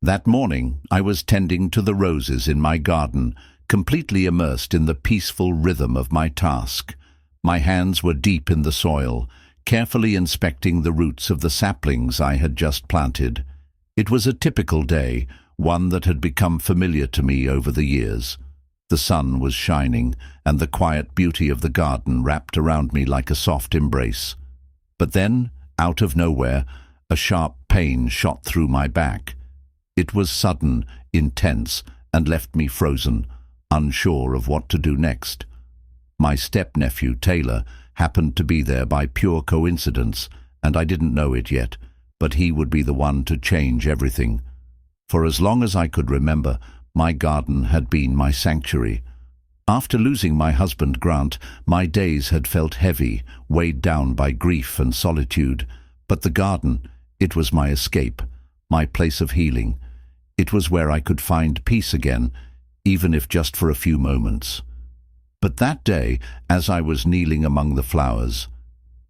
That morning, I was tending to the roses in my garden, completely immersed in the peaceful rhythm of my task. My hands were deep in the soil, carefully inspecting the roots of the saplings I had just planted. It was a typical day, one that had become familiar to me over the years. The sun was shining, and the quiet beauty of the garden wrapped around me like a soft embrace. But then, out of nowhere, a sharp pain shot through my back. It was sudden, intense, and left me frozen, unsure of what to do next. My step-nephew, Taylor, happened to be there by pure coincidence, and I didn't know it yet, but he would be the one to change everything. For as long as I could remember, my garden had been my sanctuary. After losing my husband Grant, my days had felt heavy, weighed down by grief and solitude. But the garden, it was my escape, my place of healing. It was where I could find peace again, even if just for a few moments. But that day, as I was kneeling among the flowers,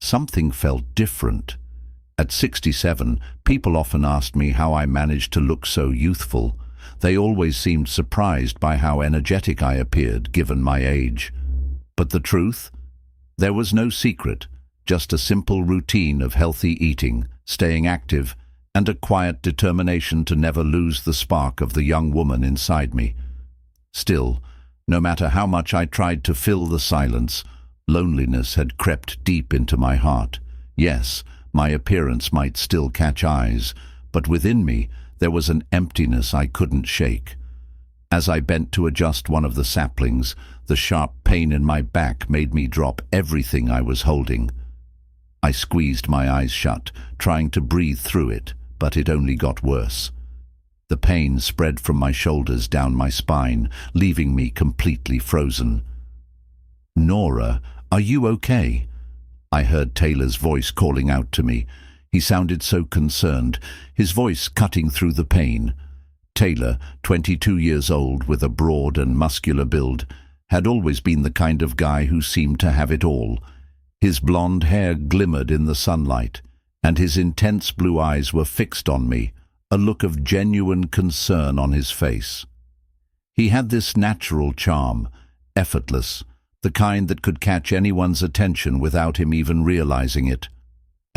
something felt different. At 67, people often asked me how I managed to look so youthful. They always seemed surprised by how energetic I appeared, given my age. But the truth? There was no secret, just a simple routine of healthy eating, staying active, and a quiet determination to never lose the spark of the young woman inside me. Still, no matter how much I tried to fill the silence, loneliness had crept deep into my heart. Yes, my appearance might still catch eyes, but within me there was an emptiness I couldn't shake. As I bent to adjust one of the saplings, the sharp pain in my back made me drop everything I was holding. I squeezed my eyes shut, trying to breathe through it, but it only got worse. The pain spread from my shoulders down my spine, leaving me completely frozen. "Nora, are you okay?" I heard Taylor's voice calling out to me. He sounded so concerned, his voice cutting through the pain. Taylor, 22 years old with a broad and muscular build, had always been the kind of guy who seemed to have it all. His blonde hair glimmered in the sunlight, and his intense blue eyes were fixed on me, a look of genuine concern on his face. He had this natural charm, effortless, the kind that could catch anyone's attention without him even realizing it.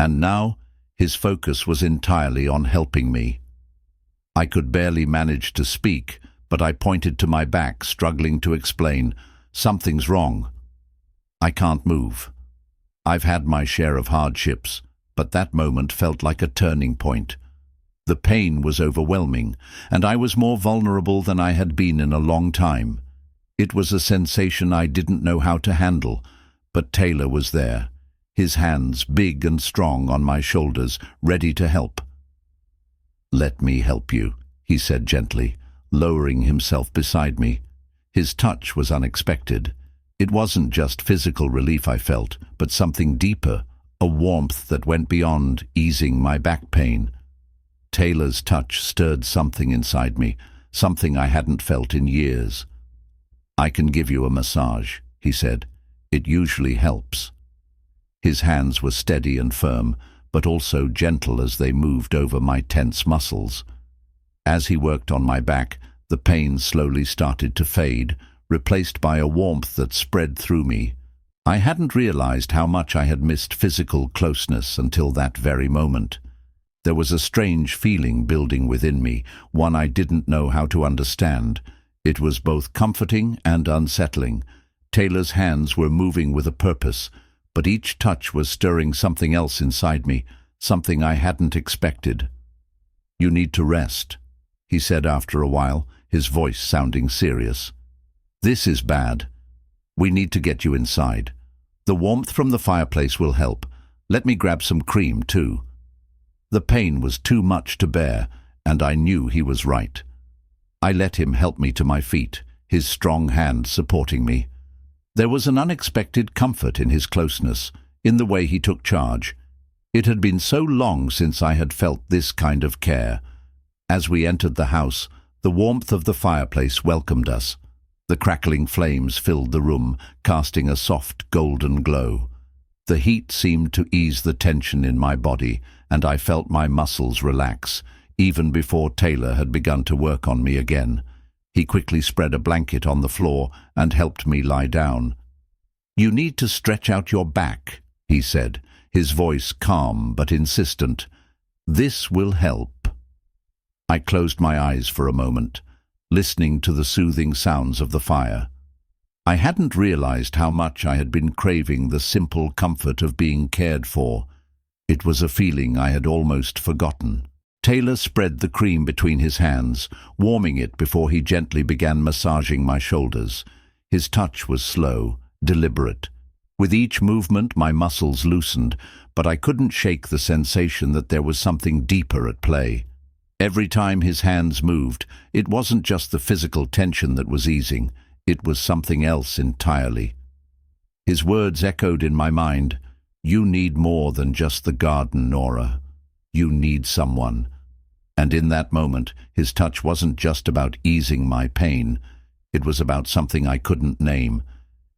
And now, his focus was entirely on helping me. I could barely manage to speak, but I pointed to my back, struggling to explain, "Something's wrong. I can't move." I've had my share of hardships, but that moment felt like a turning point. The pain was overwhelming, and I was more vulnerable than I had been in a long time. It was a sensation I didn't know how to handle, but Taylor was there, his hands big and strong on my shoulders, ready to help. "Let me help you," he said gently, lowering himself beside me. His touch was unexpected. It wasn't just physical relief I felt, but something deeper, a warmth that went beyond easing my back pain. Taylor's touch stirred something inside me, something I hadn't felt in years. "I can give you a massage," he said. "It usually helps." His hands were steady and firm, but also gentle as they moved over my tense muscles. As he worked on my back, the pain slowly started to fade, replaced by a warmth that spread through me. I hadn't realized how much I had missed physical closeness until that very moment. There was a strange feeling building within me, one I didn't know how to understand. It was both comforting and unsettling. Taylor's hands were moving with a purpose, but each touch was stirring something else inside me, something I hadn't expected. "You need to rest," he said after a while, his voice sounding serious. "This is bad. We need to get you inside. The warmth from the fireplace will help. Let me grab some cream, too." The pain was too much to bear, and I knew he was right. I let him help me to my feet, his strong hand supporting me. There was an unexpected comfort in his closeness, in the way he took charge. It had been so long since I had felt this kind of care. As we entered the house, the warmth of the fireplace welcomed us. The crackling flames filled the room, casting a soft golden glow. The heat seemed to ease the tension in my body, and I felt my muscles relax, even before Taylor had begun to work on me again. He quickly spread a blanket on the floor and helped me lie down. "You need to stretch out your back," he said, his voice calm but insistent. "This will help." I closed my eyes for a moment, listening to the soothing sounds of the fire. I hadn't realized how much I had been craving the simple comfort of being cared for. It was a feeling I had almost forgotten. Taylor spread the cream between his hands, warming it before he gently began massaging my shoulders. His touch was slow, deliberate. With each movement, my muscles loosened, but I couldn't shake the sensation that there was something deeper at play. Every time his hands moved, it wasn't just the physical tension that was easing, it was something else entirely. His words echoed in my mind. "You need more than just the garden, Nora. You need someone." And in that moment, his touch wasn't just about easing my pain. It was about something I couldn't name.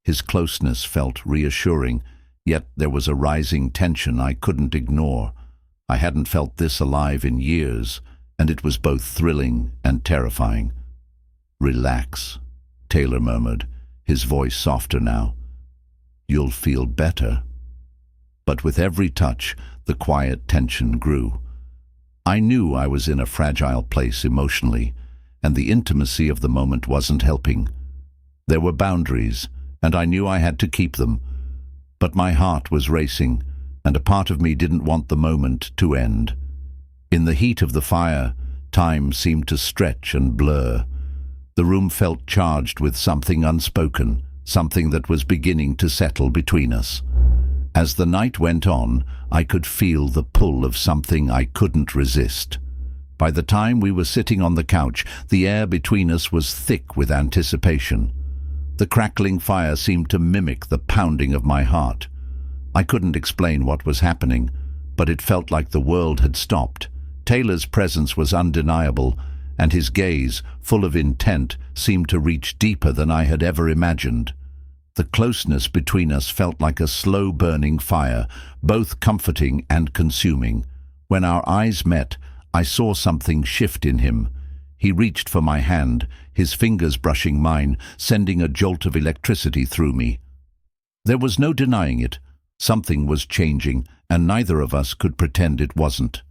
His closeness felt reassuring, yet there was a rising tension I couldn't ignore. I hadn't felt this alive in years, and it was both thrilling and terrifying. "Relax," Taylor murmured, his voice softer now. "You'll feel better." But with every touch, the quiet tension grew. I knew I was in a fragile place emotionally, and the intimacy of the moment wasn't helping. There were boundaries, and I knew I had to keep them. But my heart was racing, and a part of me didn't want the moment to end. In the heat of the fire, time seemed to stretch and blur. The room felt charged with something unspoken, something that was beginning to settle between us. As the night went on, I could feel the pull of something I couldn't resist. By the time we were sitting on the couch, the air between us was thick with anticipation. The crackling fire seemed to mimic the pounding of my heart. I couldn't explain what was happening, but it felt like the world had stopped. Taylor's presence was undeniable, and his gaze, full of intent, seemed to reach deeper than I had ever imagined. The closeness between us felt like a slow-burning fire, both comforting and consuming. When our eyes met, I saw something shift in him. He reached for my hand, his fingers brushing mine, sending a jolt of electricity through me. There was no denying it. Something was changing, and neither of us could pretend it wasn't.